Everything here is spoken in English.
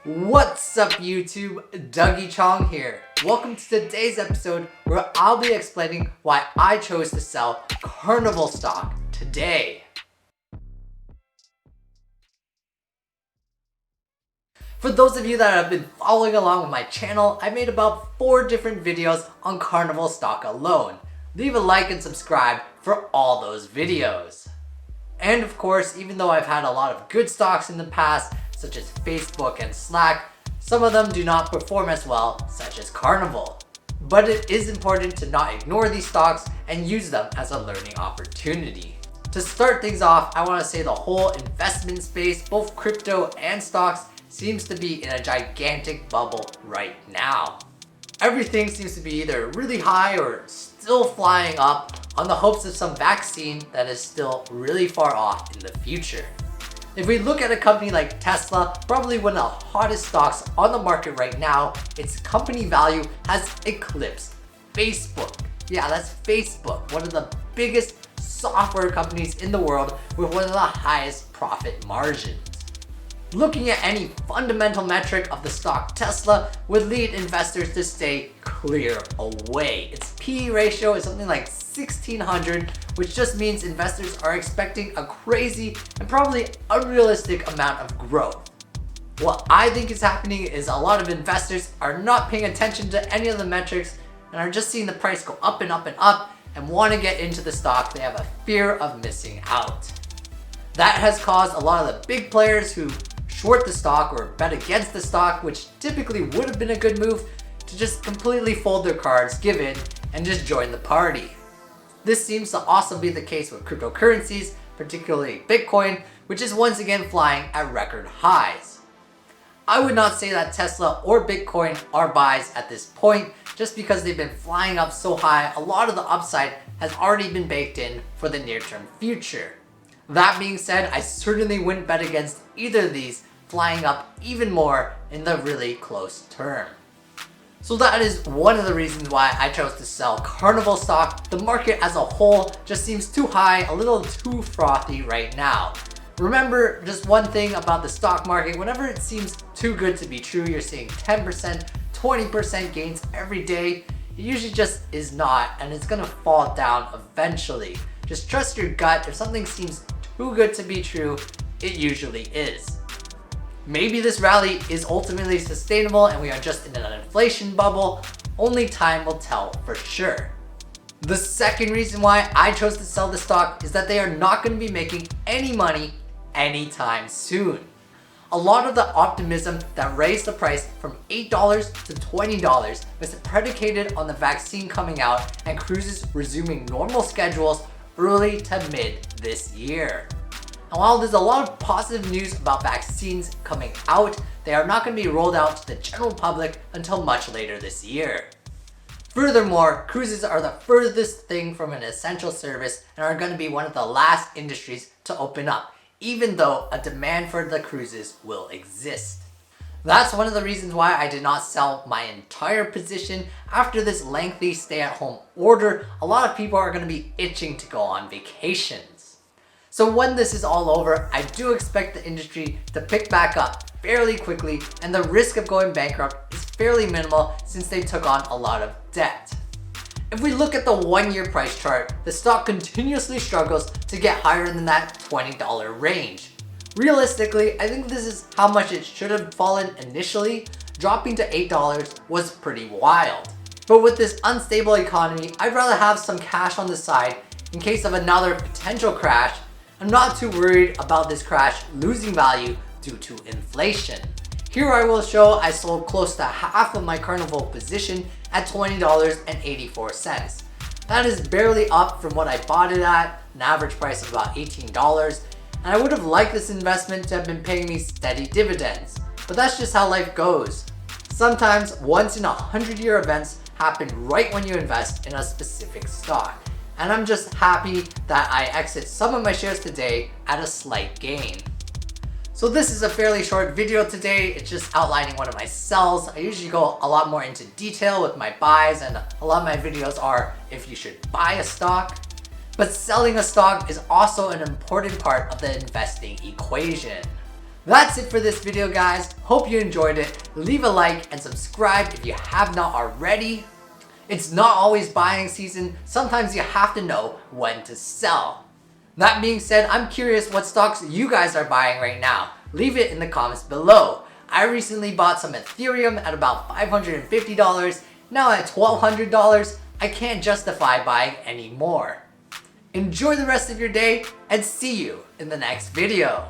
What's up YouTube, Dougie Chong here. Welcome to today's episode where I'll be explaining why I chose to sell Carnival stock today. For those of you that have been following along with my channel, I made about 4 different videos on Carnival stock alone. Leave a like and subscribe for all those videos. And of course, even though I've had a lot of good stocks in the past, such as Facebook and Slack, some of them do not perform as well, such as Carnival. But it is important to not ignore these stocks and use them as a learning opportunity. To start things off, I want to say the whole investment space, both crypto and stocks, seems to be in a gigantic bubble right now. Everything seems to be either really high or still flying up on the hopes of some vaccine that is still really far off in the future. If we look at a company like Tesla, probably one of the hottest stocks on the market right now, its company value has eclipsed Facebook. Yeah, that's Facebook, one of the biggest software companies in the world with one of the highest profit margins. Looking at any fundamental metric of the stock Tesla would lead investors to stay clear away. Its PE ratio is something like 1600, which just means investors are expecting a crazy and probably unrealistic amount of growth. What I think is happening is a lot of investors are not paying attention to any of the metrics and are just seeing the price go up and up and up and want to get into the stock. They have a fear of missing out. That has caused a lot of the big players who short the stock or bet against the stock, which typically would have been a good move, to just completely fold their cards, give in, and just join the party. This seems to also be the case with cryptocurrencies, particularly Bitcoin, which is once again flying at record highs. I would not say that Tesla or Bitcoin are buys at this point, just because they've been flying up so high. A lot of the upside has already been baked in for the near-term future. That being said, I certainly wouldn't bet against either of these flying up even more in the really close term. So that is one of the reasons why I chose to sell Carnival stock. The market as a whole just seems too high, a little too frothy right now. Remember just one thing about the stock market: whenever it seems too good to be true, you're seeing 10%, 20% gains every day. It usually just is not, and it's gonna fall down eventually. Just trust your gut. If something seems too good to be true, it usually is. Maybe this rally is ultimately sustainable and we are just in an inflation bubble. Only time will tell for sure. The second reason why I chose to sell the stock is that they are not going to be making any money anytime soon. A lot of the optimism that raised the price from $8 to $20 was predicated on the vaccine coming out and cruises resuming normal schedules early to mid this year. And while there's a lot of positive news about vaccines coming out, they are not going to be rolled out to the general public until much later this year. Furthermore, cruises are the furthest thing from an essential service and are going to be one of the last industries to open up, even though a demand for the cruises will exist. That's one of the reasons why I did not sell my entire position. After this lengthy stay-at-home order, a lot of people are going to be itching to go on vacations. So when this is all over, I do expect the industry to pick back up fairly quickly, and the risk of going bankrupt is fairly minimal since they took on a lot of debt. If we look at the 1-year price chart, the stock continuously struggles to get higher than that $20 range. Realistically, I think this is how much it should have fallen initially. Dropping to $8 was pretty wild. But with this unstable economy, I'd rather have some cash on the side in case of another potential crash. I'm not too worried about this crash losing value due to inflation. Here I will show I sold close to half of my Carnival position at $20.84. That is barely up from what I bought it at, an average price of about $18. And I would have liked this investment to have been paying me steady dividends. But that's just how life goes. Sometimes once in a 100-year events happen right when you invest in a specific stock. And I'm just happy that I exit some of my shares today at a slight gain. So this is a fairly short video today. It's just outlining one of my sells. I usually go a lot more into detail with my buys, and a lot of my videos are if you should buy a stock. But selling a stock is also an important part of the investing equation. That's it for this video, guys. Hope you enjoyed it. Leave a like and subscribe if you have not already. It's not always buying season. Sometimes you have to know when to sell. That being said, I'm curious what stocks you guys are buying right now. Leave it in the comments below. I recently bought some Ethereum at about $550. Now at $1,200, I can't justify buying any more. Enjoy the rest of your day and see you in the next video.